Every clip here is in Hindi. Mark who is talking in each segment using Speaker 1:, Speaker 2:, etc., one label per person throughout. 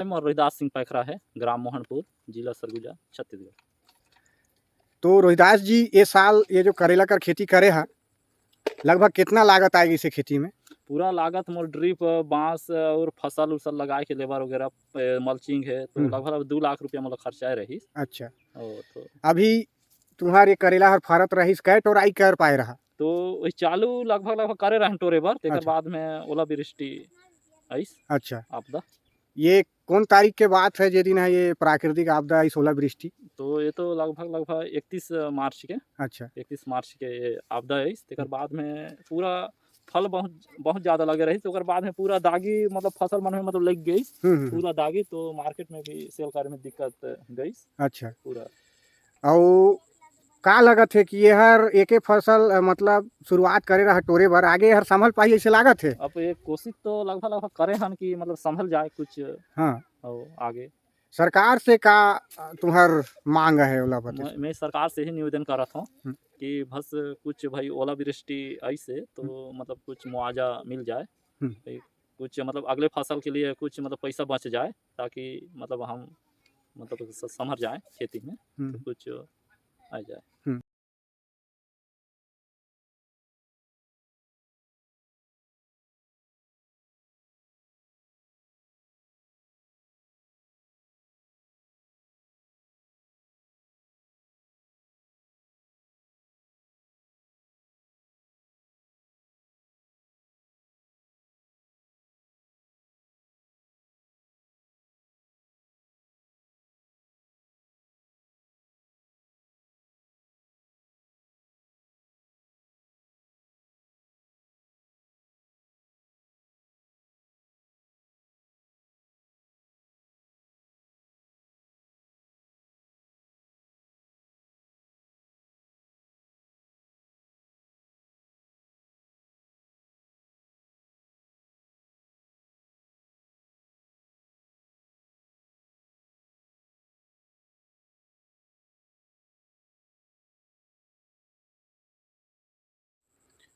Speaker 1: और रोहिदास सिंह पैखरा है, ग्राम मोहनपुर, जिला सरगुजा, छत्तीसगढ़।
Speaker 2: तो रोहिदास जी ये साल ये जो करेला कर खेती करे हैं, लगभग कितना लागत आएगी इसे खेती में?
Speaker 1: पूरा लागत मोर ड्रिप बांस और फसल उसल लगाए के लेबर वगैरह मल्चिंग है तो लगभग 2 लाख रुपया मोला खर्चा रही।
Speaker 2: अच्छा,
Speaker 1: तो
Speaker 2: अभी तुम्हारे करेला हर फरत रहीस कै टोराई कर पाए रहा?
Speaker 1: तो वही चालू लगभग करे रहन टोरे बर, तेकर
Speaker 2: अच्छा।
Speaker 1: बाद में ओलावृष्टि आइस
Speaker 2: अच्छा,
Speaker 1: आपदा।
Speaker 2: ये कौन तारीख के बात है जे दिन है ये प्राकृतिक आपदा आई ओलावृष्टि?
Speaker 1: तो ये तो लगभग 31 मार्च के
Speaker 2: अच्छा।
Speaker 1: 31 मार्च के आपदा आइस, तेकर बाद में पूरा फल बहुत बहुत ज़्यादा लगे रही, तो ओकर बाद में पूरा दागी मतलब फसल मन में मतलब लग गई पूरा दागी, तो मार्केट में भी सेल करे में दिक्कत गई
Speaker 2: अच्छा।
Speaker 1: पूरा।
Speaker 2: और का लगत है कि ये हर एक फसल मतलब शुरुआत करे रहा टोरे भर आगे हर संभल पाई ऐसे लागत है?
Speaker 1: अब एक कोशिश तो लगभग करे हन कि मतलब संभल जाए कुछ
Speaker 2: हाँ।
Speaker 1: और आगे
Speaker 2: सरकार से का तुम्हार मांग है ओला बते?
Speaker 1: मैं सरकार से ही निवेदन करत हूँ कि बस कुछ भाई ओलावृष्टि ऐसे तो मतलब कुछ मुआवजा मिल जाए, कुछ मतलब अगले फसल के लिए कुछ मतलब पैसा बच जाए, ताकि मतलब हम मतलब संभर जाए खेती में, तो कुछ आ जाए।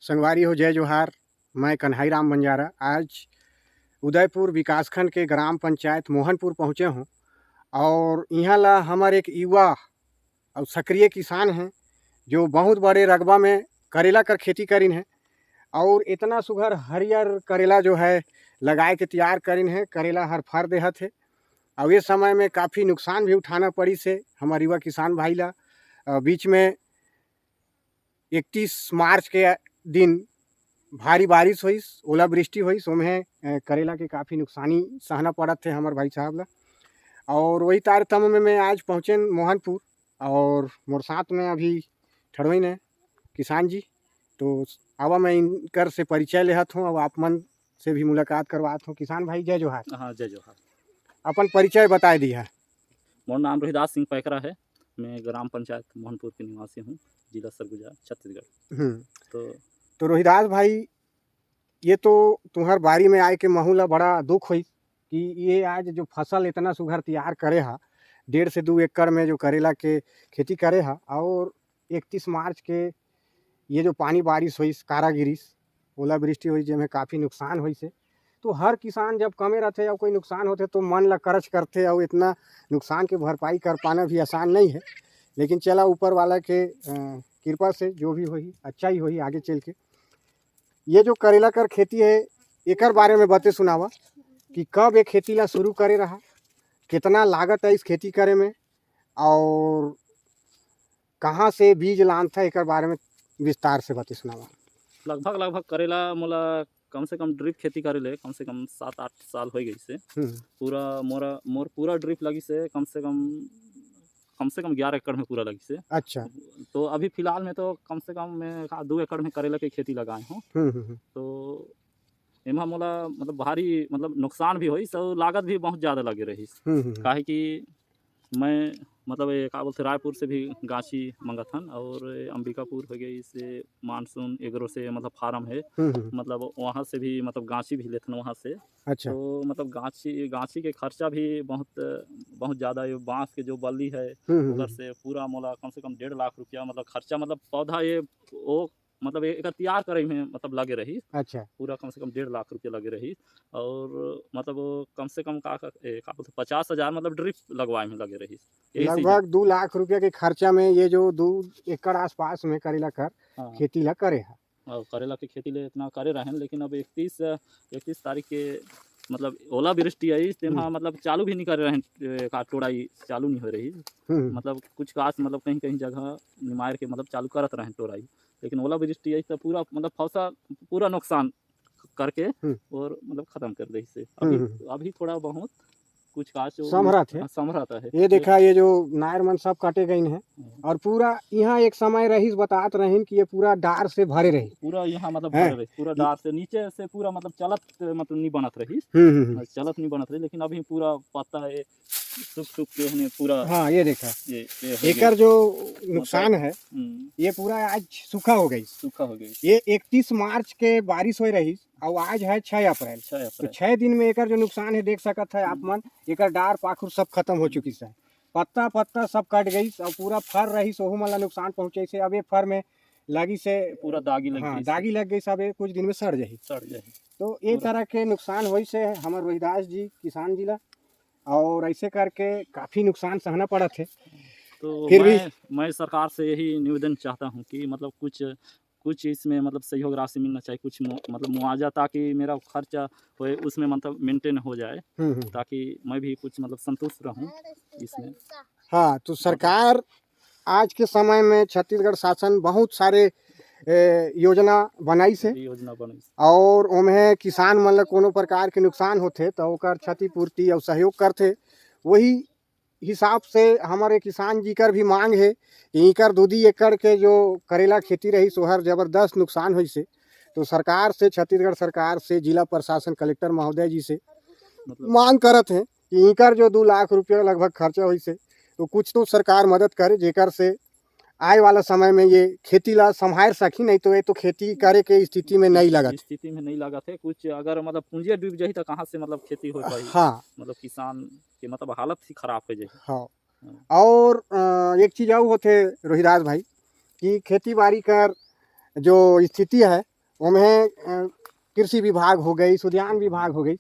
Speaker 2: संगवारी हो जय जोहार, मैं कन्हई राम बंजारा आज उदयपुर विकासखंड के ग्राम पंचायत मोहनपुर पहुँचे हूँ और यहाँ ला हमारे एक युवा और सक्रिय किसान हैं जो बहुत बड़े रकबा में करेला कर खेती करीन है और इतना सुघर हरियर करेला जो है लगाए के तैयार करीन है। करेला हर फर देहत है और ये समय में काफ़ी नुकसान भी उठाना पड़ी से हमारे युवा किसान भाई ला। बीच में 31 मार्च के दिन भारी बारिश हुई, ओलावृष्टि हुई, सोमें करेला के काफ़ी नुकसानी सहना पड़त थे हमारे भाई साहब ला। और वही तारतम्य में मैं आज पहुँचे मोहनपुर और मोर साथ में अभी ठड़ोइन है किसान जी, तो आवा मैं इनकर से परिचय लेहत हूँ और आप मन से भी मुलाकात करवात हूँ। किसान भाई जय जोहार।
Speaker 1: हाँ जय जोहार।
Speaker 2: अपन परिचय बता दिया।
Speaker 1: मोर नाम रोहिदास सिंह पैखरा है, मैं ग्राम पंचायत मोहनपुर के निवासी हूँ, जिला सरगुजा, छत्तीसगढ़।
Speaker 2: तो रोहिदास भाई ये तो तुम्हार बारी में आए के महू ला बड़ा दुख हुई कि ये आज जो फसल इतना सुघर तैयार करे हा 1.5 से 2 एकड़ में जो करेला के खेती करे हा और 31 मार्च के ये जो पानी बारिश हुई कारा गिरिस ओलावृष्टि हुई जिसमें काफ़ी नुकसान हुई से, तो हर किसान जब कमे रहते या कोई नुकसान होते तो मन ला करच करते और इतना नुकसान की भरपाई कर पाना भी आसान नहीं है। लेकिन चला ऊपर वाला के कृपा से जो भी हुई अच्छा ही हुई आगे चल के। ये जो करेला कर खेती है एकर बारे में बते सुनावा कि कब ये खेती ला शुरू करे रहा, कितना लागत है इस खेती करे में और कहाँ से बीज लानता है एकर बारे में विस्तार से बते सुनावा।
Speaker 1: लगभग करेला मोला कम से कम ड्रिप खेती करे ले कम से कम 7-8 साल हो गई से। पूरा मोर पूरा ड्रिप लगी से कम से कम 11 एकड़ में पूरा लगी से।
Speaker 2: अच्छा।
Speaker 1: तो अभी फिलहाल में तो कम से कम मैं 2 एकड़ में करेला की खेती लगाए हूँ। तो एमा मोला मतलब भारी मतलब नुकसान भी हुई, तो लागत भी बहुत ज़्यादा लगे रही। काहे कि मैं मतलब ये का बोलते रायपुर से भी गाछी मंगत हन और अंबिकापुर हो गई से मानसून एग्रो से मतलब फार्म है, मतलब वहाँ से भी मतलब गाछी भी लेते वहाँ से।
Speaker 2: अच्छा।
Speaker 1: तो मतलब गाछी के खर्चा भी बहुत ज़्यादा, ये बाँस के जो बल्ली है उधर से पूरा मोला कम से कम 1.5 लाख रुपया मतलब खर्चा, मतलब पौधा ये वो मतलब एक तैयार करे में मतलब लगे रही
Speaker 2: अच्छा
Speaker 1: पूरा कम से कम 1.5 लाख रुपया लगे रही और मतलब वो कम से कम का बोलते 50,000 मतलब ड्रिप लगवाए में लगे रही यही सीजन।
Speaker 2: लगभग 2 लाख रुपया के खर्चा में ये जो 2 एकड़ आसपास में करेला कर
Speaker 1: हाँ
Speaker 2: खेती ला करे है।
Speaker 1: और करेला की खेती ले इतना करे रहे लेकिन अब 31 तारीख के मतलब ओलावृष्टि आई तेमा मतलब चालू भी नहीं कर रहे का टोड़ाई चालू नहीं हो रही मतलब कुछ काश मतलब कहीं कहीं जगह निमार के मतलब चालू करत रहे टोड़ाई लेकिन ओलावृष्टि आई तो पूरा मतलब फसल पूरा नुकसान करके और मतलब खत्म कर दी से अभी थोड़ा बहुत कुछ काश
Speaker 2: संभरत है।
Speaker 1: संभरता है
Speaker 2: ये देखा ये जो नायर मन सब काटे गई हैं और पूरा यहाँ एक समय रहीस बतात रहीन कि ये पूरा डार से भरे रही
Speaker 1: पूरा यहाँ मतलब भरे रही पूरा डार से नीचे से पूरा मतलब चलत मतलब नहीं बनत रही चलत नहीं बनत रही लेकिन अभी पूरा पत्ता है सूख के हने पूरा।
Speaker 2: हाँ ये देखा
Speaker 1: ये
Speaker 2: एकर जो नुकसान है ये पूरा आज सूखा हो गई ये 31 मार्च के बारिश हो रही और आज है 6 अप्रैल तो 6 दिन में एकर जो नुकसान है देख सकत है आप मन एकर डार पाखुर सब खत्म हो चुकी है पत्ता पत्ता सब कट गई और पूरा फर रही सोहू मन ला नुकसान पहुंचे से अब ये फर में लगी से पूरा दागी लग गई दागी लग गई सब कुछ दिन में सड़ जाही तो ये तरह के नुकसान वही से हमारे रोहिदास जी किसान जी ला और ऐसे करके काफ़ी नुकसान सहना पड़ा थे।
Speaker 1: तो फिर भी मैं सरकार से यही निवेदन चाहता हूँ कि मतलब कुछ इसमें मतलब सहयोग राशि मिलना चाहिए कुछ मतलब मुआवजा ताकि मेरा खर्चा होए उसमें मतलब मेंटेन हो जाए ताकि मैं भी कुछ मतलब संतुष्ट रहूँ इसमें।
Speaker 2: हाँ तो सरकार आज के समय में छत्तीसगढ़ शासन बहुत सारे योजना बनाई से और उन्हें किसान मन ला कोनो प्रकार के नुकसान होते तो ओकर क्षतिपूर्ति और सहयोग करते वही हिसाब से हमारे किसान जी कर भी मांग है कि इकर 2 एकड़ के जो करेला खेती रही सोहर जबरदस्त नुकसान हुई से तो सरकार से छत्तीसगढ़ सरकार से जिला प्रशासन कलेक्टर महोदय जी से मांग करत हैं कि इकर जो 2 लाख रुपया लगभग खर्चा हुई से तो कुछ तो सरकार मदद करे जेकर से आए वाला समय में ये खेती ला संभाल सकी नहीं तो ये तो खेती करे के स्थिति में नहीं लगा
Speaker 1: थे कुछ अगर मतलब पूंजी डूब जाही तो कहाँ से मतलब खेती हो पाई।
Speaker 2: हाँ
Speaker 1: मतलब किसान के मतलब हालत ही खराब हो जाए।
Speaker 2: हाँ और एक चीज़ और होते रोहिदास भाई कि खेती बाड़ी कर जो स्थिति है उन्हें कृषि विभाग हो गई उद्यान विभाग हो गई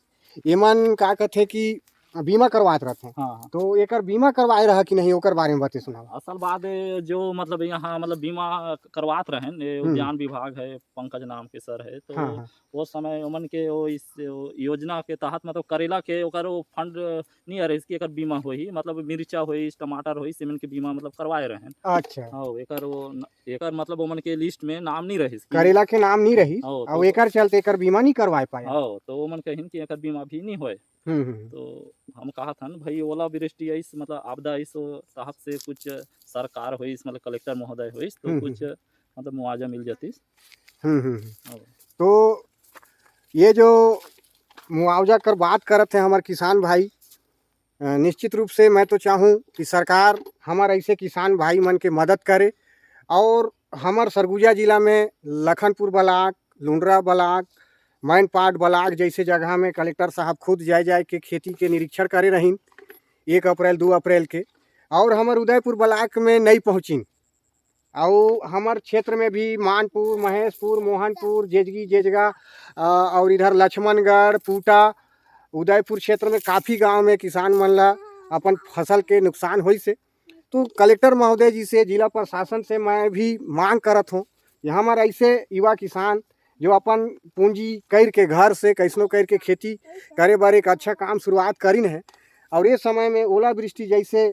Speaker 2: एमन का कहते कि बीमा करवात रहते हैं।
Speaker 1: हाँ
Speaker 2: तो एकर बीमा करवाए रहा कि नहीं ओकर बारे में बते सुनाओ।
Speaker 1: असल बात जो मतलब यहाँ मतलब बीमा करवात रहे उद्यान विभाग है पंकज नाम के सर है तो
Speaker 2: हाँ।
Speaker 1: वो समय उमन के वो इस योजना के तहत मतलब करेला के ओकर वो फंड नहीं आ रही इसकी एकर बीमा होई मतलब मिर्चा होई टमाटर होई सीमेंट के बीमा मतलब करवाए रहे।
Speaker 2: अच्छा
Speaker 1: हाँ एकर मतलब उमन के लिस्ट में नाम नहीं रही
Speaker 2: करेला के नाम नहीं रही और एकर चलते एकर बीमा नहीं करवाए पाया।
Speaker 1: हाँ तो उमन कहिन कि एकर बीमा भी नहीं होए। तो हम कहा था भाई ओलावृष्टि इस मतलब आपदा इस साहब से कुछ सरकार हुई मतलब कलेक्टर महोदय हुई तो कुछ मतलब मुआवजा मिल जाती।
Speaker 2: तो ये जो मुआवजा कर बात करते हैं हमारे किसान भाई निश्चित रूप से मैं तो चाहूँ कि सरकार हमारे ऐसे किसान भाई मन के मदद करे और हमारे सरगुजा जिला में Lakhanpur block Lundra block Mainpat block जैसे जगह में कलेक्टर साहब खुद जाए के खेती के निरीक्षण करे रहीन 1 अप्रैल 2 अप्रैल के और हमारे उदयपुर ब्लाक में नहीं पहुँचिन और हमारे क्षेत्र में भी मानपुर महेशपुर मोहनपुर जेजगी जेजगा और इधर लक्ष्मणगढ़ पूटा उदयपुर क्षेत्र में काफ़ी गांव में किसान मन ला अपन फसल के नुकसान हुई से तो कलेक्टर महोदय जी से जिला प्रशासन से मैं भी मांग करत हूँ कि हमारे ऐसे युवा किसान जो अपन पूंजी कर के घर से कैसनो कर के खेती करे बार एक अच्छा काम शुरुआत करीन है और ये समय में ओलावृष्टि जैसे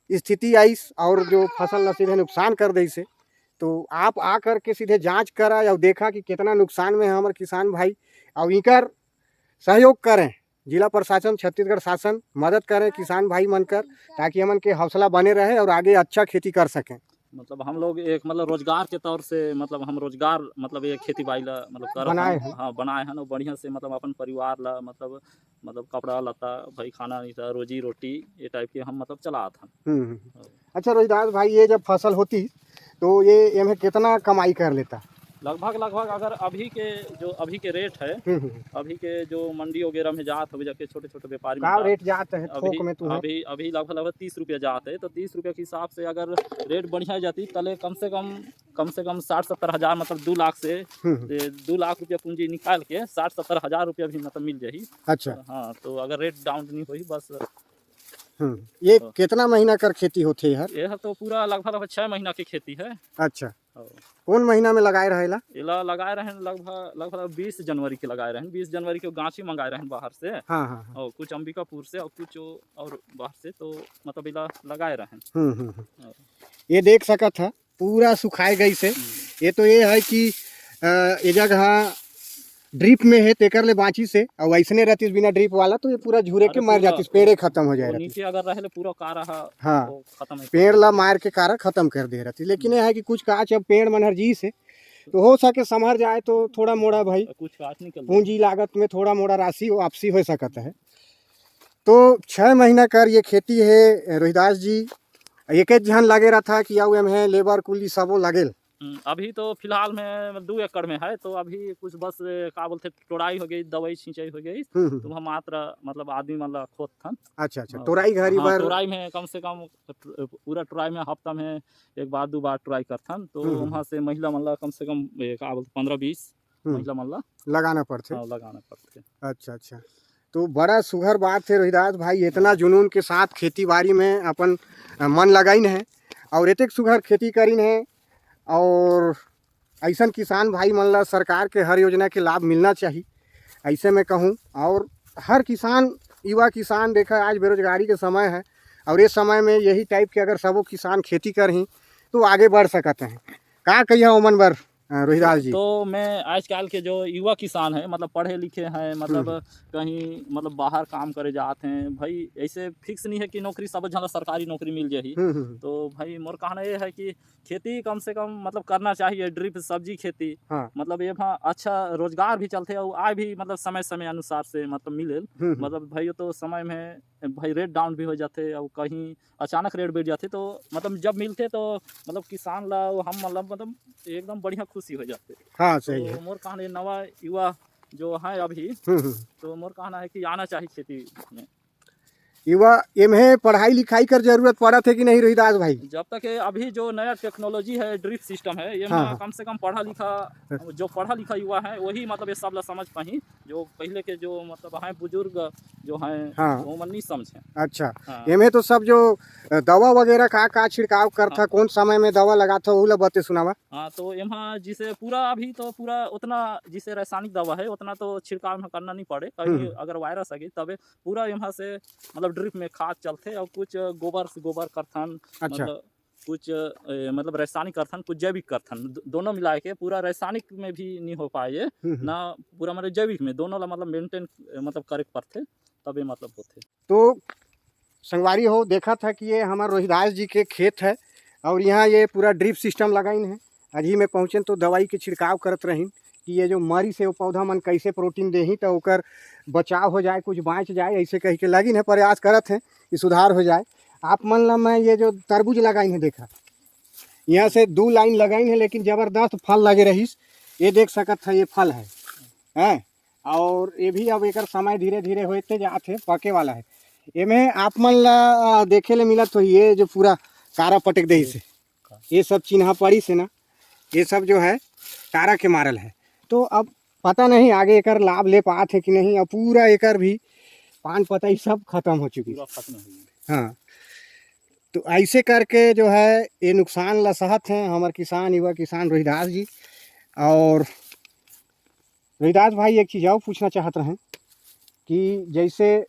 Speaker 2: स्थिति आई और जो फसल ला सीधे नुकसान कर दी से तो आप आकर के सीधे जांच करा और देखा कि कितना नुकसान में है हमारे किसान भाई और इनकर सहयोग करें जिला प्रशासन छत्तीसगढ़ शासन मदद करें किसान भाई मनकर ताकि हमन के हौसला बने रहे और आगे अच्छा खेती कर सकें।
Speaker 1: मतलब हम लोग एक मतलब रोजगार के तौर से मतलब हम रोजगार मतलब ये खेती बाड़ी ला मतलब कर
Speaker 2: बनाए हैं।
Speaker 1: हाँ बनाए हैं बढ़िया से मतलब अपन परिवार ला मतलब कपड़ा लता भाई खाना नहीं था रोजी रोटी ये टाइप के हम मतलब चला था।
Speaker 2: अच्छा रोहिदास भाई ये जब फसल होती तो ये इन्हें कितना कमाई कर लेता।
Speaker 1: लगभग अगर अभी के रेट है, अभी के जो मंडी वगैरह में जात हो जाके छोटे छोटे व्यापारी
Speaker 2: का रेट जाते हैं
Speaker 1: अभी
Speaker 2: थोक में तो है?
Speaker 1: अभी लगभग 30 रुपया जाते हैं। तो 30 रुपये के हिसाब से अगर रेट बढ़िया जाती तले कम से कम 60-70 हज़ार मतलब 2 लाख से 2 लाख रुपया पूंजी निकाल के 60-70 हज़ार रुपया भी मतलब मिल जाही।
Speaker 2: अच्छा।
Speaker 1: हाँ, तो अगर रेट डाउन नहीं हुई बस।
Speaker 2: ये कितना महीना कर खेती होते है?
Speaker 1: यह तो पूरा लगभग 6 महीना की खेती है।
Speaker 2: अच्छा, कौन महीना में लगाए रहेला?
Speaker 1: इला लगाए रहे लगभग 20 जनवरी के लगाए रहे। 20 जनवरी के गांची मंगाए रहे बाहर से।
Speaker 2: हाँ हाँ।
Speaker 1: और कुछ अंबिकापुर से और कुछ और बाहर से, तो मतलब इला लगाए रहे।
Speaker 2: ये देख सकत था पूरा सुखाए गई से। ये तो ये है कि ये जगह ड्रिप में है तेकर ले बाँची से, और वैसने रहती बिना ड्रिप वाला तो ये पूरा झूरे के मर जाती, पेड़े खत्म हो जाए।
Speaker 1: नीचे अगर रहे पूरा का रहा
Speaker 2: हाँ,
Speaker 1: तो खत्म
Speaker 2: पेड़ ला मार के कारा खत्म कर दे रहती। लेकिन ये है कि कुछ काच अब पेड़ मनहर जी से तो हो सके संभर जाए तो थोड़ा मोड़ा भाई
Speaker 1: कुछ काच निकल
Speaker 2: पूंजी लागत में थोड़ा मोड़ा राशि वापसी हो सकता है। तो 6 महीना कर ये खेती है रोहिदास जी। एक जन लगे रहा था कि आउ है लेबर कुली सबो लगेल।
Speaker 1: अभी तो फिलहाल में 2 एकड़ में है, तो अभी कुछ बस का बोलते टोड़ाई हो गई, दवाई सिंचाई हो गई, तो हम मात्र मतलब आदमी मतलब खोद थन।
Speaker 2: अच्छा अच्छा, टोराई घरी
Speaker 1: हाँ,
Speaker 2: बार
Speaker 1: टोराई में कम से कम पूरा टोराई में हफ्ता में 1 बार 2 बार टोराई करथन। तो वहाँ से महिला मतलब कम से कम का बोलते 15-20 महिला मतलब
Speaker 2: लगाना पड़ते।
Speaker 1: हाँ, लगाना पड़ते।
Speaker 2: अच्छा अच्छा, तो बड़ा सुघर बात है रोहिदास भाई, इतना जुनून के साथ खेती बाड़ी में अपन मन लगाइन है और इतने सुघर खेती करीन है। और ऐसा किसान भाई मन ला सरकार के हर योजना के लाभ मिलना चाहिए, ऐसे में कहूँ। और हर किसान, युवा किसान देखा आज बेरोजगारी के समय है, और इस समय में यही टाइप के अगर सबो किसान खेती करही तो आगे बढ़ सकते हैं। का कहिए ओमन बर रोहिदास जी?
Speaker 1: तो मैं आजकल के जो युवा किसान हैं मतलब पढ़े लिखे हैं, मतलब कहीं मतलब बाहर काम करे जाते हैं भाई, ऐसे फिक्स नहीं है कि नौकरी सब जगह सरकारी नौकरी मिल जाएगी। तो भाई मोर कहना ये है कि खेती कम से कम मतलब करना चाहिए, ड्रिप सब्जी खेती।
Speaker 2: हाँ।
Speaker 1: मतलब ये अच्छा रोजगार भी चलते और आय भी मतलब समय समय अनुसार से मतलब मिले। मतलब भाई तो समय में भाई रेट डाउन भी हो जाते और कहीं अचानक रेट बढ़ जाते, तो मतलब जब मिलते तो मतलब किसान ला हम मतलब एकदम बढ़िया खुशी हो जाते।
Speaker 2: हाँ सही है।
Speaker 1: तो मोर कहना नवा युवा जो है अभी, तो मोर कहना है कि आना चाहिए खेती में।
Speaker 2: युवा इन्हें पढ़ाई लिखाई कर जरूरत पड़ा थे कि नहीं रोहिदास भाई?
Speaker 1: जब तक अभी जो नया टेक्नोलॉजी है ड्रिप सिस्टम है ये
Speaker 2: हाँ।
Speaker 1: कम से कम जो पढ़ा लिखा युवा है वही मतलब ये सब ला समझ पाही। जो पहले के जो मतलब हैं बुजुर्ग जो हैं
Speaker 2: हाँ।
Speaker 1: वो मन नहीं समझे।
Speaker 2: अच्छा।
Speaker 1: हाँ।
Speaker 2: इनमें तो सब जो दवा वगैरह का छिड़काव करता,
Speaker 1: हाँ।
Speaker 2: कौन समय में दवा लगाता वो ला बते सुनावा।
Speaker 1: हाँ, तो यहाँ जिसे पूरा अभी तो पूरा उतना जिसे रासायनिक दवा है उतना तो छिड़काव में करना नहीं पड़े, कहीं अगर वायरस आ गई तबे पूरा यहाँ से मतलब ड्रिप में खाद चलते और कुछ गोबर करथन।
Speaker 2: अच्छा।
Speaker 1: मतलब कुछ मतलब रासायनिक करथन, कुछ जैविक करथन, दोनों मिला के। पूरा रासायनिक में भी नहीं हो पाए ना, पूरा मतलब जैविक में दोनों ला मतलब मेंटेन मतलब करे पड़ते तबे मतलब होते।
Speaker 2: तो संगवारी हो देखा था कि ये हमारे रोहिदास जी के खेत है और यहाँ ये पूरा ड्रिप सिस्टम लगाइन है। अभी में पहुँचे तो दवाई के छिड़काव करत रही कि ये जो मरी से वो पौधा मन कैसे प्रोटीन देही तो ओकर बचाव हो जाए, कुछ बाँच जाए, ऐसे कह के लगिन है, प्रयास करत हैं कि सुधार हो जाए। आप मन ला मैं ये जो तरबूज लगाइन है देखा, यहाँ से 2 लाइन लगाइन है लेकिन ज़बरदस्त फल लगे रहीस। ये देख सकत है ये फल है और ये भी अब एक समय धीरे धीरे होते जाते पके वाला है। इमें आप मन ला देखे ले मिला तो ये जो पूरा कारा पटक दही से ये सब चिन्हा पड़ी से ना, ये सब जो है कारा के मारल है। तो अब पता नहीं आगे एकर लाभ ले पाते है कि नहीं। अब पूरा एकर भी पान पतई सब खत्म हो चुकी है। हाँ, तो ऐसे करके जो है ये नुकसान ला सहत हैं हमारे किसान, युवा किसान रोहिदास जी। और रोहिदास भाई एक चीज़ और पूछना चाहते हैं कि जैसे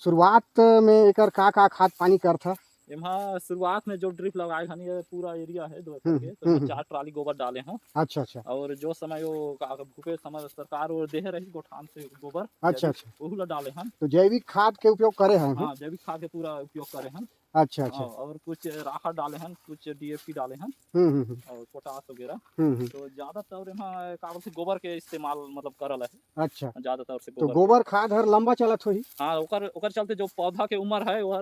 Speaker 2: शुरुआत में एकर का खाद पानी करता?
Speaker 1: यहाँ शुरुआत में जो ड्रिप लगाए हन ये पूरा एरिया है 2 एकड़ के, तो 4 ट्राली गोबर डाले हैं।
Speaker 2: अच्छा अच्छा।
Speaker 1: और जो समय वो भूपे समय सरकार वो दे रही गोठान से गोबर,
Speaker 2: अच्छा अच्छा,
Speaker 1: वही ला डाले हैं।
Speaker 2: तो जैविक खाद के उपयोग करे हैं?
Speaker 1: हाँ, जैविक खाद के पूरा उपयोग करे हैं।
Speaker 2: अच्छा अच्छा।
Speaker 1: और कुछ राखा डाले हैं, कुछ डीएपी डाले हैं और पोटास वगैरह। तो ज्यादातर यहाँ का बोलते गोबर के इस्तेमाल मतलब करल है।
Speaker 2: अच्छा,
Speaker 1: ज्यादातर से
Speaker 2: तो
Speaker 1: गोबर
Speaker 2: गोबर खाद हर लंबा चलत होही,
Speaker 1: हाँ ओकर ओकर चलते जो पौधा के उम्र है वह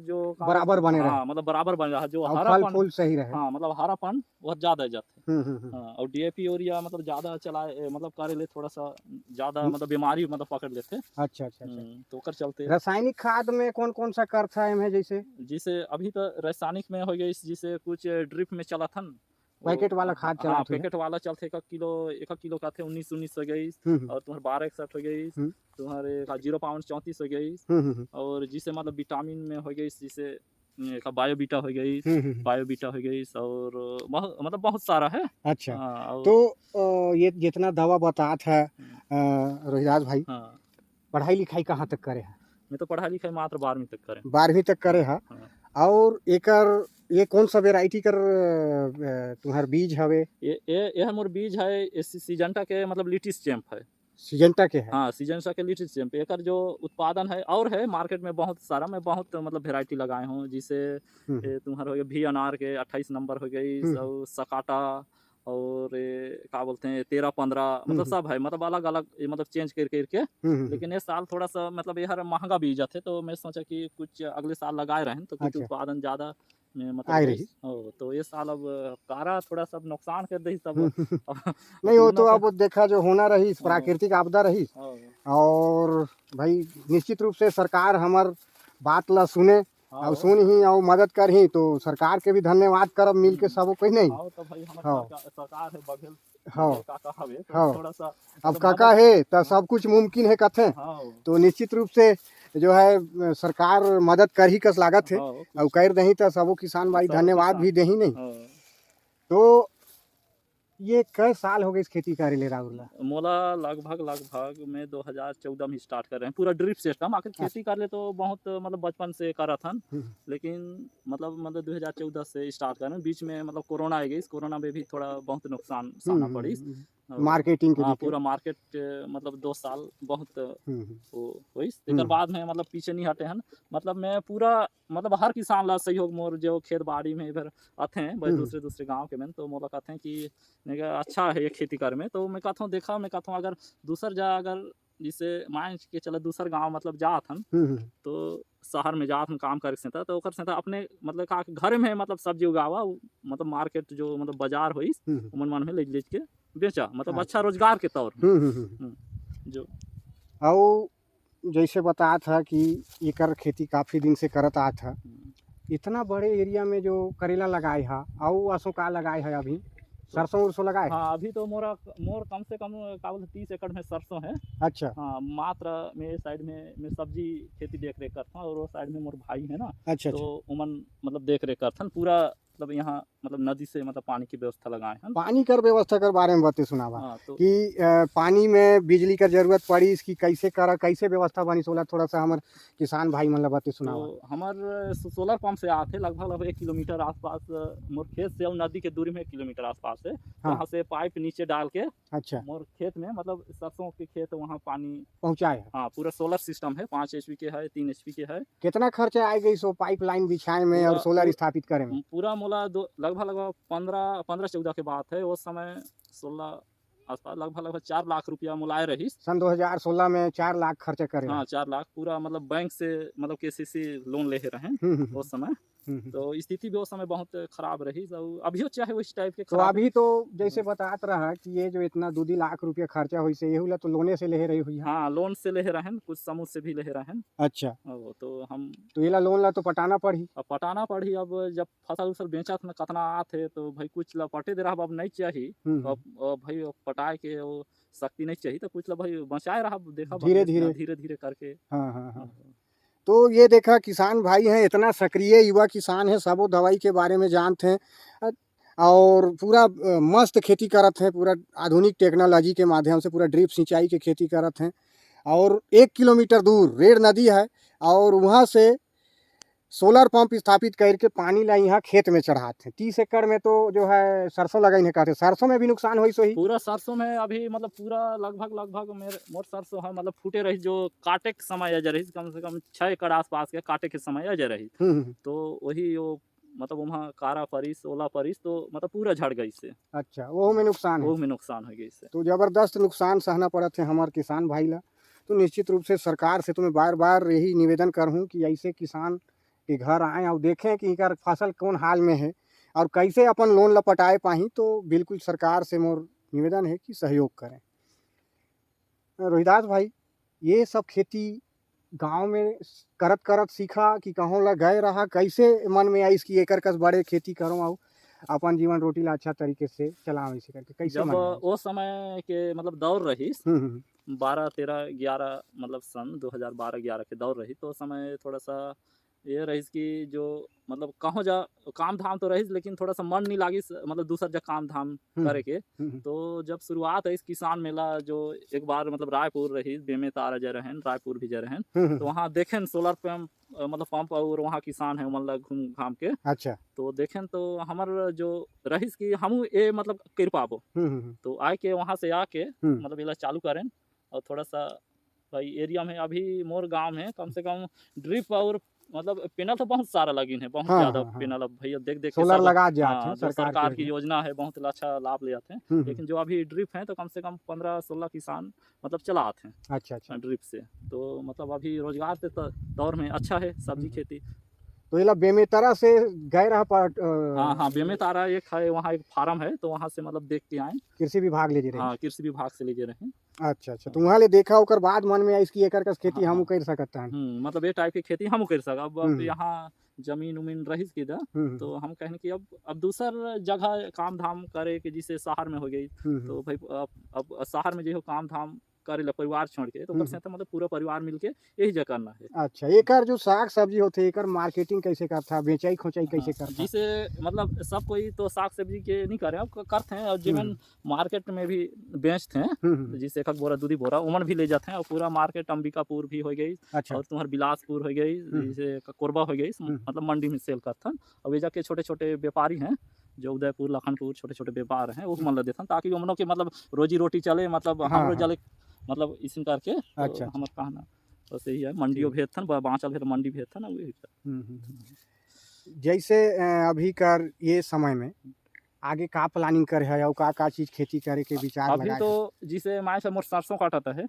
Speaker 1: जो का
Speaker 2: बराबर बने रहे
Speaker 1: हाँ मतलब बराबर बन रहा है, जो
Speaker 2: और फल
Speaker 1: हरापन
Speaker 2: फूल सही रहे।
Speaker 1: हाँ मतलब हरापन वह ज्यादा जाते
Speaker 2: हम्म।
Speaker 1: हाँ। और डीएपी यूरिया मतलब ज्यादा चलाए मतलब करे ले थोड़ा सा ज्यादा
Speaker 2: हम्म,
Speaker 1: मतलब बीमारी मतलब पकड़ लेते।
Speaker 2: अच्छा अच्छा अच्छा।
Speaker 1: तो ओकर चलते
Speaker 2: रासायनिक खाद में कौन कौन सा करता है इनमें, जैसे
Speaker 1: जिसे अभी तो रासायनिक में हो गई, जिसे कुछ ड्रिप में चला था न, वो
Speaker 2: पैकेट वाला खाद
Speaker 1: हाँ
Speaker 2: चलाते हैं?
Speaker 1: पैकेट वाला चलते, एक किलो का थे 19 हो गई,
Speaker 2: हम्म
Speaker 1: और तुम्हारे 1261 हो गई,
Speaker 2: हम्म
Speaker 1: तुम्हारे 0.34 हो गई,
Speaker 2: हम्म
Speaker 1: और जिसे मतलब विटामिन में हो गई, जिसे बायोबीटा हो गई,
Speaker 2: हम्म।
Speaker 1: बायोबीटा हो गई, और मतलब बहुत सारा है।
Speaker 2: अच्छा,
Speaker 1: और
Speaker 2: तो ये जितना दवा बतात है
Speaker 1: हम्म,
Speaker 2: रोहिदास भाई,
Speaker 1: हाँ
Speaker 2: पढ़ाई लिखाई कहाँ तक करे है?
Speaker 1: मैं तो पढ़ाई लिखाई मात्र 12वीं तक करें।
Speaker 2: 12वीं तक करे
Speaker 1: हाँ
Speaker 2: है।
Speaker 1: हाँ।
Speaker 2: और एकर ये कौन सा वेराइटी कर तुम्हार बीज हवे?
Speaker 1: ये मोर बीज है, सिजेंटा के मतलब लिटिस चैम्प है।
Speaker 2: सिजेंटा के है?
Speaker 1: हाँ सिजेंटा के लिटिस चैम्प एकर जो उत्पादन है और है मार्केट में बहुत सारा, मैं बहुत मतलब वेराइटी लगाए हूँ, जिसे
Speaker 2: हम्म
Speaker 1: तुम्हारा हो गया भी अनार के 28 नंबर हो गई,
Speaker 2: हम्म
Speaker 1: और सकाटा, और क्या बोलते हैं 13-15 मतलब सब है, मतलब अलग अलग मतलब चेंज कर करके।
Speaker 2: हम्म।
Speaker 1: लेकिन ये साल थोड़ा सा मतलब ये हर महंगा बीज थे, तो मैं सोचा कि कुछ अगले साल लगाए रहें तो कुछ
Speaker 2: अच्छा,
Speaker 1: उत्पादन ज़्यादा में मतलब
Speaker 2: आई
Speaker 1: हो।
Speaker 2: रही।
Speaker 1: तो ये साल अब कारा थोड़ा सा नुकसान कर दी सब। अब
Speaker 2: नहीं, वो
Speaker 1: तुलना
Speaker 2: तो
Speaker 1: से
Speaker 2: अब देखा जो होना रही,
Speaker 1: हाँ,
Speaker 2: प्राकृतिक आपदा रही।
Speaker 1: हाँ,
Speaker 2: और भाई निश्चित रूप से सरकार हमार बात ला सुने
Speaker 1: हाँ,
Speaker 2: और सुन ही और मदद कर ही, तो सरकार के भी धन्यवाद करब मिल के सबो कोई नहीं।
Speaker 1: हाँ तो भाई हमारे
Speaker 2: हाँ
Speaker 1: सरकार है बघेल,
Speaker 2: हाँ
Speaker 1: बघेल काका हवे, तो
Speaker 2: हाँ।
Speaker 1: थोड़ा सा
Speaker 2: अब
Speaker 1: मतलब
Speaker 2: काका
Speaker 1: मदद।
Speaker 2: है तो
Speaker 1: हाँ
Speaker 2: सब कुछ मुमकिन है कथे,
Speaker 1: हाँ
Speaker 2: तो निश्चित रूप से जो है सरकार मदद कर ही कस लागत है।
Speaker 1: हाँ
Speaker 2: और
Speaker 1: कुछ
Speaker 2: कर दही तो सबो किसान भाई
Speaker 1: सब
Speaker 2: धन्यवाद
Speaker 1: किसान
Speaker 2: भी दही नहीं।
Speaker 1: हाँ।
Speaker 2: तो ये कई साल हो गए इस खेती करे ले राहुल ला?
Speaker 1: मोला लगभग में 2014 में स्टार्ट कर रहे हैं पूरा ड्रिप सिस्टम। आखिर खेती कर ले तो बहुत मतलब बचपन से करा था, लेकिन मतलब 2014 से स्टार्ट कर रहे हैं। बीच में मतलब कोरोना आ गई, इस कोरोना में भी थोड़ा बहुत नुकसान सहना पड़ी। और
Speaker 2: मार्केटिंग के
Speaker 1: हाँ
Speaker 2: दिक्कत।
Speaker 1: पूरा मार्केट मतलब 2 साल बहुत
Speaker 2: हम्म
Speaker 1: वो हुई, एक बाद में मतलब पीछे नहीं हटे हैं। मतलब मैं पूरा मतलब हर किसान ला सहयोग, मोर जो खेत बाड़ी में इधर आते हैं भाई दूसरे दूसरे गांव के में, तो मोला कहते हैं कि मैं कहा, अच्छा है ये खेती कर में। तो मैं कहता हूँ देखा, मैं कहता हूँ अगर दूसर जा, अगर जिसे मान के चला दूसर गांव मतलब जात हन, तो शहर में जात हम काम करे से तो ओकर से अपने मतलब का घर में मतलब सब्जी उगावा, मतलब मार्केट जो मतलब बाजार हुई उमन मन में ले के बेचा, मतलब अच्छा रोजगार के तौर में। जो
Speaker 2: और जैसे बताया था कि ये कर खेती काफ़ी दिन से करत आ था, इतना बड़े एरिया में जो करेला लगाए है, और असो का लगाए है अभी? सरसों उरसों लगाए?
Speaker 1: हाँ अभी तो मोर कम से कम का बोलते 30 एकड़ में सरसों है।
Speaker 2: अच्छा
Speaker 1: हाँ मात्र मेरे साइड में मैं सब्जी खेती देख रेख करता हूँ, और वो साइड में मोर भाई है ना,
Speaker 2: अच्छा
Speaker 1: तो
Speaker 2: अच्छा।
Speaker 1: उमन मतलब देख रेख करता पूरा, मतलब यहाँ मतलब नदी से मतलब पानी की व्यवस्था लगाए हैं।
Speaker 2: पानी कर व्यवस्था कर बारे में बते सुनावा
Speaker 1: हाँ तो
Speaker 2: कि पानी में बिजली का जरूरत पड़ी, इसकी कैसे करा, कैसे व्यवस्था बनी सोला, थोड़ा सा हमार किसान भाई मन ला बते सुनावा।
Speaker 1: तो हमार सोलर पंप से आते लगभग 1 किलोमीटर आसपास मोर खेत से, और नदी के दूरी में 1 किलोमीटर आसपास है।
Speaker 2: हाँ
Speaker 1: वहाँ से पाइप नीचे डाल के
Speaker 2: अच्छा,
Speaker 1: मोर खेत में मतलब सरसों के खेत वहाँ पानी
Speaker 2: पहुँचाए है।
Speaker 1: हाँ पूरा सोलर सिस्टम है, 5 HP के है, 3 HP के है।
Speaker 2: कितना खर्चा आए गई सो पाइपलाइन बिछाए में और
Speaker 1: पूरा
Speaker 2: सोलर स्थापित करे में?
Speaker 1: पूरा मोला लगभग 15-14 के बात है, उस समय 16 आसपास लगभग 4 लाख रुपया मोलाए रही।
Speaker 2: सन 2016 में 4 लाख खर्चा करे
Speaker 1: हाँ
Speaker 2: रहा।
Speaker 1: 4 लाख पूरा मतलब बैंक से मतलब KCC लोन ले रहे हैं उस समय। तो स्थिति भी उस समय बहुत खराब रही, तो अभी चाहे उस टाइप के
Speaker 2: तो
Speaker 1: खराब
Speaker 2: अभी तो जैसे बतात रहा कि ये जो इतना 2 लाख रुपया खर्चा हुई से यही ला तो लोने से ले रही हुई है।
Speaker 1: हाँ लोन से ले रहे हैं, कुछ समूह से भी ले रहे हैं।
Speaker 2: अच्छा,
Speaker 1: तो हम
Speaker 2: तो ये ला लोन ला तो पटाना पड़ी।
Speaker 1: अब पटाना पड़ी। अब जब फसल उसल बेचा था कितना आते, तो भाई कुछ ला पटे दे रहा, अब नहीं चाहिए। अब भाई अब पटाए के वो शक्ति नहीं चाहिए, तो कुछ ला भाई बचाए रहा, देखा
Speaker 2: धीरे धीरे।
Speaker 1: धीरे धीरे करके।
Speaker 2: हाँ हाँ हाँ।
Speaker 1: हाँ,
Speaker 2: तो ये देखा किसान भाई हैं, इतना सक्रिय युवा किसान है, सबो दवाई के बारे में जानते हैं और पूरा मस्त खेती करत हैं, पूरा आधुनिक टेक्नोलॉजी के माध्यम से पूरा ड्रिप सिंचाई के खेती करत हैं। और 1 किलोमीटर दूर रेड़ नदी है, और वहाँ से सोलर पंप स्थापित करके पानी ला यहाँ खेत में चढ़ाते हैं। 30 एकड़ में तो जो है सरसों लगाई है, कहते सरसों में भी नुकसान हुई सोही।
Speaker 1: पूरा सरसों में अभी मतलब पूरा लगभग मेरे मोर सरसों है मतलब फूटे रही, जो काटे के समय अजय रही, कम से कम 6 एकड़ आसपास के काटे के समय अजय रही। तो वही वो मतलब वहाँ कारा परिस ओला परिस तो मतलब पूरा झड़ गई से।
Speaker 2: अच्छा, वो में नुकसान है,
Speaker 1: वो में नुकसान हो गई से।
Speaker 2: तो जबरदस्त नुकसान सहना पड़ा थे हमारे किसान भाई ला। तो निश्चित रूप से सरकार से तुम्हें बार बार यही निवेदन करूँ कि ऐसे किसान के घर आएँ और देखें कि इनका फसल कौन हाल में है और कैसे अपन लोन लपटाए पाही। तो बिल्कुल सरकार से मोर निवेदन है कि सहयोग करें। रोहिदास भाई, ये सब खेती गांव में करत करत सीखा कि कहूँ ला गए रहा, कैसे मन में आई इसकी एकर कस बड़े खेती करूँ और अपन जीवन रोटी ला अच्छा तरीके से चलाऊं, इसे करके कैसे
Speaker 1: जब
Speaker 2: मन में आई?
Speaker 1: वो समय के मतलब दौर रही 12, 13, 11 मतलब सन 2012-11 के दौर रही, तो उस समय थोड़ा सा ये रही कि जो मतलब कहाँ जा काम धाम तो रही, लेकिन थोड़ा सा मन नहीं लागी मतलब दूसर जगह काम धाम करे के। तो जब शुरुआत है इस किसान मेला, जो एक बार मतलब रायपुर रही, बेमेतार जय रहन, रायपुर भी जय रहन, तो वहाँ देखें सोलर पंप मतलब पंप और वहाँ किसान है मतलब घूम घाम के।
Speaker 2: अच्छा,
Speaker 1: तो देखें तो हमार जो रहीस कि हम ये मतलब कर पाबो, तो आए के वहाँ से आके मतलब इला चालू करें। और थोड़ा सा भाई एरिया में अभी मोर गांव में कम से कम ड्रिप और मतलब पेनल तो बहुत सारा लगिन है, बहुत ज़्यादा पेनल। अब भैया देख देख के
Speaker 2: सोलर
Speaker 1: सब
Speaker 2: लगा जाते हैं,
Speaker 1: हाँ, जो सरकार की योजना है बहुत अच्छा लाभ ले आते हैं। लेकिन जो अभी ड्रिप है तो कम से कम 15-16 किसान मतलब चलाते हैं।
Speaker 2: अच्छा
Speaker 1: ड्रिप से। तो मतलब अभी रोजगार के दौर में अच्छा है सब्जी खेती।
Speaker 2: तो ये बेमेतरा से गए रहा
Speaker 1: हाँ बेमेतारा एक है, वहाँ एक फार्म है, तो वहाँ से मतलब देख के आए।
Speaker 2: कृषि विभाग ले रहे?
Speaker 1: हाँ, कृषि विभाग से ले रहे हैं।
Speaker 2: अच्छा, तो वहाँ ले देखा ओकर बाद मन में इसकी एकर का खेती हम कर सकते हैं।
Speaker 1: मतलब ये टाइप की खेती हम कर सक। अब यहाँ जमीन उमीन रही किधर, तो हम कहें कि अब दूसर जगह काम धाम करे कि जिसे शहर में हो गई, तो भाई अब शहर में जो काम धाम करे ला परिवार छोड़ के, तो कम से कम मतलब पूरा परिवार मिलके यही जगह करना है।
Speaker 2: अच्छा, एकर जो साग सब्जी होते एकर मार्केटिंग कैसे करता, बेचाई खोचाई कैसे करता?
Speaker 1: जिसे मतलब सब कोई तो साग सब्जी के नहीं करे, अब करते हैं और जीवन मार्केट में भी बेचते हैं। जिसे एक बोरा दूधी बोरा उमन भी ले जाते हैं, और पूरा मार्केट अंबिकापुर भी हो गई। अच्छा। और तुम्हारे बिलासपुर हो गई, जैसे कोरबा हो गई, मतलब मंडी में सेल करते हैं। और वे जाके छोटे छोटे व्यापारी हैं जो उदयपुर लखनपुर छोटे छोटे व्यापार हैं, वो मन देते हैं ताकि उमनों के मतलब रोजी रोटी चले, मतलब हम लोग जले मतलब इसी करके। अच्छा, हमारे कहना बस यही है। मंडियों भेजथन बाँचल है तो मंडी भेजथन ना वही।
Speaker 2: जैसे अभी कर ये समय में आगे का प्लानिंग कर है और का चीज खेती करे के विचार
Speaker 1: अभी तो जिसे माए से मोर सरसों काटता है,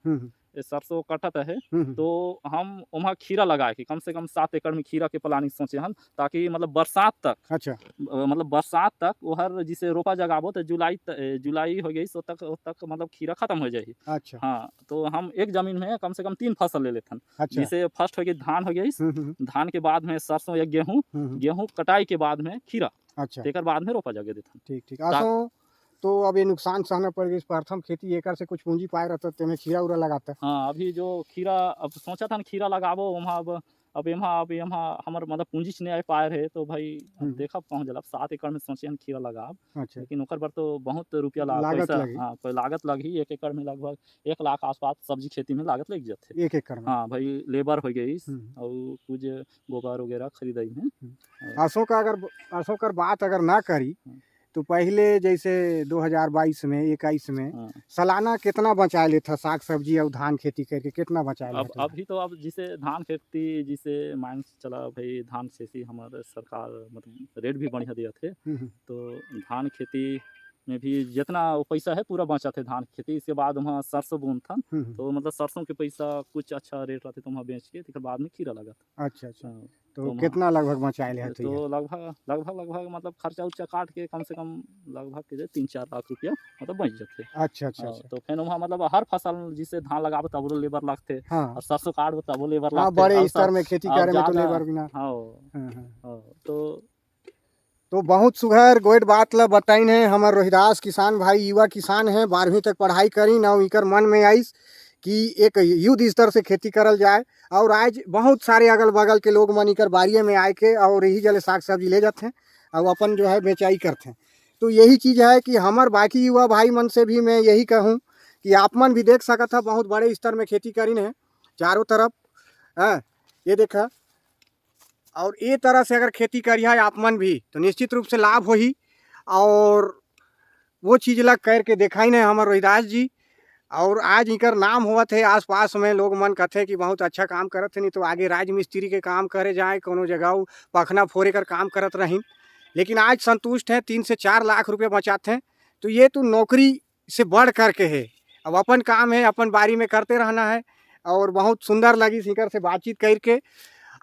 Speaker 1: सरसों काटता है, तो हम वहाँ खीरा लगाए कि कम से कम 7 एकड़ में खीरा के प्लानिंग सोचे हम, ताकि मतलब बरसात तक। अच्छा, मतलब बरसात तक वो हर जिसे रोपा जगाबो तो जुलाई हो गई, सो तक मतलब खीरा खत्म हो जाएगी। अच्छा, हाँ, तो हम एक जमीन में कम से कम 3 फसल ले लेते हैं। अच्छा, जिसे फर्स्ट हो गई धान हो गई, धान के बाद में सरसों या गेहूँ कटाई के बाद में खीरा। अच्छा, एक बाद में रोपा जाके देता। ठीक आसो तो अब ये नुकसान सहना पड़ गई। प्रथम खेती एकर से कुछ पूंजी पाए रहता तो मैं खीरा उरा लगाता। हाँ, अभी जो खीरा अब सोचा था ना खीरा लगाबो वहाँ, अब यहाँ हमारे मतलब पूंजी नहीं आ पाए रहे, तो भाई देखा पहुँच जला 7 एकड़ में सोचे हम खीरा लगाब। अच्छा, लेकिन ओकर पर तो बहुत रुपया पैसा, हाँ कोई लागत लगी। 1 एकड़ में लगभग 1 लाख आसपास सब्जी खेती में लागत लग जाते 1 एकड़ में। हाँ भाई, लेबर हो गई और कुछ गोबर वगैरह खरीदाई में। असों कर बात अगर ना करी तो पहले जैसे 2022 में 21 में सालाना कितना बचा लेता साग सब्जी और धान खेती करके, कितना बचा लेता? अभी तो अब जिसे धान खेती जिसे मान चला भाई, धान से हमारे सरकार मतलब रेट भी बढ़िया दिया थे, तो धान खेती में भी जितना पैसा है पूरा बचा थे धान खेती। इसके बाद वहाँ सरसों बुन था, तो मतलब सरसों के पैसा कुछ अच्छा रेट रहते तो वहाँ बेच के फिर बाद में खीरा लगा था। अच्छा, तो कितना लगभग बचाए ले? तो लगभग मतलब खर्चा उर्चा काट के कम से कम लगभग 3-4 लाख रुपया मतलब बच जाते। अच्छा, तो फिर वहाँ मतलब हर फसल जिसे धान लगाबो तब लेबर लगते, और सरसों काटबो तब लेबर लगते। बड़े स्तर में खेती करे में तो लेबर बिना। हाँ, तो बहुत सुघर गोइट बात ला बताइन है। हमार रोहिदास किसान भाई युवा किसान है, 12वीं तक पढ़ाई करी ना, इकर मन में आइस कि एक युद्ध स्तर से खेती करल जाए। और आज बहुत सारे अगल बगल के लोग मन इकर बारिये में आए के और यही जले साग सब्जी ले जाते हैं और अपन जो है बेचाई करते हैं। तो यही चीज़ है कि हमार बाकी युवा भाई मन से भी मैं यही कहूँ कि आप मन भी देख सकत है बहुत बड़े स्तर में खेती करीन है चारों तरफ। हाँ, ये देखा
Speaker 2: और ये तरह से अगर खेती करिए आप मन भी तो निश्चित रूप से लाभ होही। और वो चीज़ ला करके दिखाई नहीं हमारे रोहिदास जी, और आज इनकर नाम होवत है आस पास में, लोग मन कहते कि बहुत अच्छा काम करत है, नहीं तो आगे राज मिस्त्री के काम करे जाए कोनो जगह पखना फोरे कर काम करत रही, लेकिन आज संतुष्ट है 3 से 4 लाख रुपये बचाते हैं। तो ये तो नौकरी से बढ़ करके है, अब अपन काम है अपन बारी में करते रहना है। और बहुत सुंदर लगी सिंकर से बातचीत करके,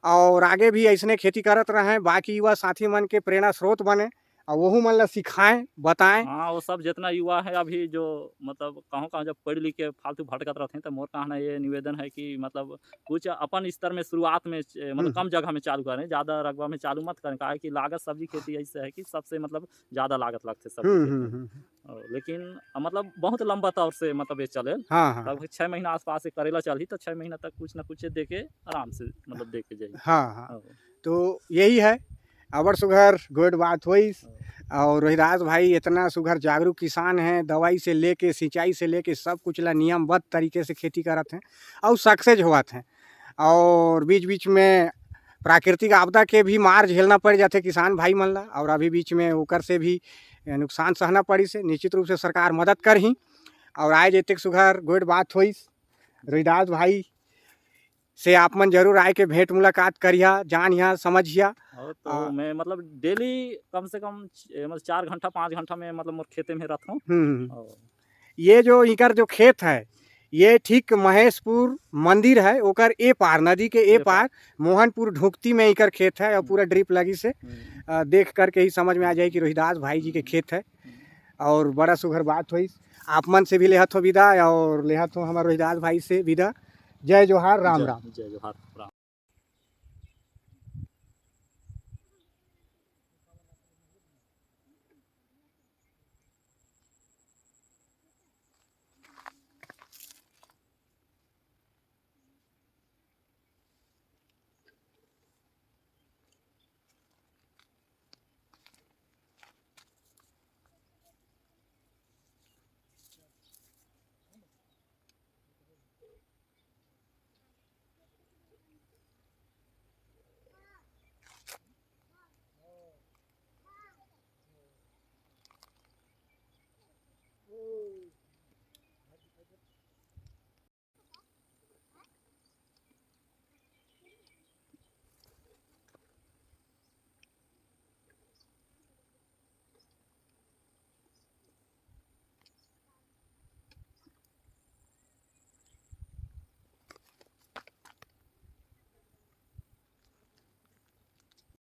Speaker 2: और आगे भी ऐसने खेती करत रहें, बाकी युवा साथी मन के प्रेरणा स्रोत बने और वहू मन ला सिखाएं बताएं।
Speaker 1: हाँ, वो सब जितना युवा है अभी जो मतलब कहाँ जब पढ़ लिख के फालतू भटकत रहते हैं, तो मोर कहना ये निवेदन है कि मतलब कुछ अपन स्तर में शुरुआत में मतलब कम जगह में चालू करें, ज़्यादा रकबा में चालू मत करें। काहे कि लागत सब्जी खेती ऐसे है कि सबसे मतलब ज़्यादा लागत लगते सब्जी खेती। लेकिन मतलब बहुत लंबा तौर से मतलब ये चले,
Speaker 2: हाँ
Speaker 1: लगभग 6 महीना आसपास से करेला चली, तो 6 महीना तक कुछ ना कुछ दे के आराम से मतलब दे के जाइए।
Speaker 2: हाँ, तो यही है अबर सुघर गुड बात हुई। और रोहिदास भाई इतना सुघर जागरूक किसान हैं, दवाई से लेके सिंचाई से लेके सब कुछ ला नियमबद्ध तरीके से खेती करत हैं और सक्सेस होत हैं। और बीच बीच में प्राकृतिक आपदा के भी मार झेलना पड़ जाते किसान भाई मन ला, और अभी बीच में ओकर से भी नुकसान सहना पड़ी से निश्चित रूप से सरकार मदद करही। और आज एतेक सुघर गुड बात हुई रोहिदास भाई से आप मन जरूर आए के भेंट मुलाकात करिया, जानिया समझिया।
Speaker 1: और तो मैं मतलब डेली कम से कम मतलब 4 घंटा 5 घंटा में मतलब मोर खेते में रहता हूँ।
Speaker 2: ये जो इनकर जो खेत है ये ठीक महेशपुर मंदिर है ओकर ए पार, नदी के ए पार मोहनपुर ढुकती में इनकर खेत है, और पूरा ड्रिप लगी से देख करके ही समझ में आ जाए कि रोहिदास भाई जी के खेत है। और बड़ा सुघर बात हुई, आप मन से भी लेहत हो विदा और लेहत हो हमारे रोहिदास भाई से विदा। जय जोहार, राम राम।
Speaker 1: जय जोहार, राम।